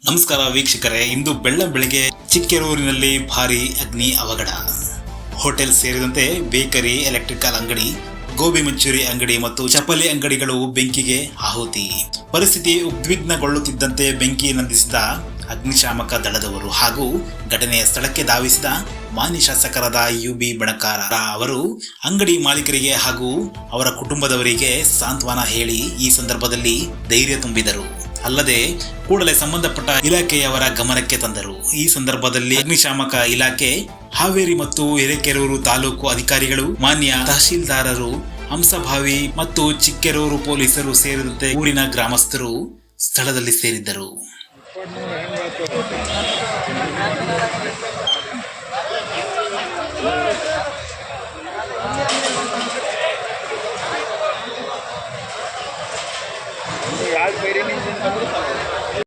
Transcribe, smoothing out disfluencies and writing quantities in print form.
ನಮಸ್ಕಾರ ವೀಕ್ಷಕರೇ, ಇಂದು ಬೆಳಗ್ಗೆ ಚಿಕ್ಕೆರೂರಿನಲ್ಲಿ ಭಾರಿ ಅಗ್ನಿ ಅವಘಡ. ಹೋಟೆಲ್ ಸೇರಿದಂತೆ ಬೇಕರಿ, ಎಲೆಕ್ಟ್ರಿಕಲ್ ಅಂಗಡಿ, ಗೋಬಿ ಮಂಚೂರಿ ಅಂಗಡಿ ಮತ್ತು ಚಪ್ಪಲಿ ಅಂಗಡಿಗಳು ಬೆಂಕಿಗೆ ಆಹುತಿ. ಪರಿಸ್ಥಿತಿ ಉದ್ವಿಗ್ನಗೊಳ್ಳುತ್ತಿದ್ದಂತೆ ಬೆಂಕಿ ನಂದಿಸಿದ ಅಗ್ನಿಶಾಮಕ ದಳದವರು ಹಾಗೂ ಘಟನೆಯ ಸ್ಥಳಕ್ಕೆ ಧಾವಿಸಿದ ಮಾನ್ಯ ಶಾಸಕರಾದ ಯುಬಿ ಬಣಕಾರ ಅವರು ಅಂಗಡಿ ಮಾಲೀಕರಿಗೆ ಹಾಗೂ ಅವರ ಕುಟುಂಬದವರಿಗೆ ಸಾಂತ್ವನ ಹೇಳಿ ಈ ಸಂದರ್ಭದಲ್ಲಿ ಧೈರ್ಯ ತುಂಬಿದರು. ಅಲ್ಲದೆ ಕೂಡಲೇ ಸಂಬಂಧಪಟ್ಟ ಇಲಾಖೆಯವರ ಗಮನಕ್ಕೆ ತಂದರು. ಈ ಸಂದರ್ಭದಲ್ಲಿ ಅಗ್ನಿಶಾಮಕ ಇಲಾಖೆ, ಹಾವೇರಿ ಮತ್ತು ಹಿರೇಕೆರೂರು ತಾಲೂಕು ಅಧಿಕಾರಿಗಳು, ಮಾನ್ಯ ತಹಶೀಲ್ದಾರರು, ಹಂಸಭಾವಿ ಮತ್ತು ಚಿಕ್ಕೆರೂರು ಪೊಲೀಸರು ಸೇರಿದಂತೆ ಊರಿನ ಗ್ರಾಮಸ್ಥರು ಸ್ಥಳದಲ್ಲಿ ಸೇರಿದ್ದರು. ಯಾರು ಬೇರೆ ನಿಂತಿದ್ದು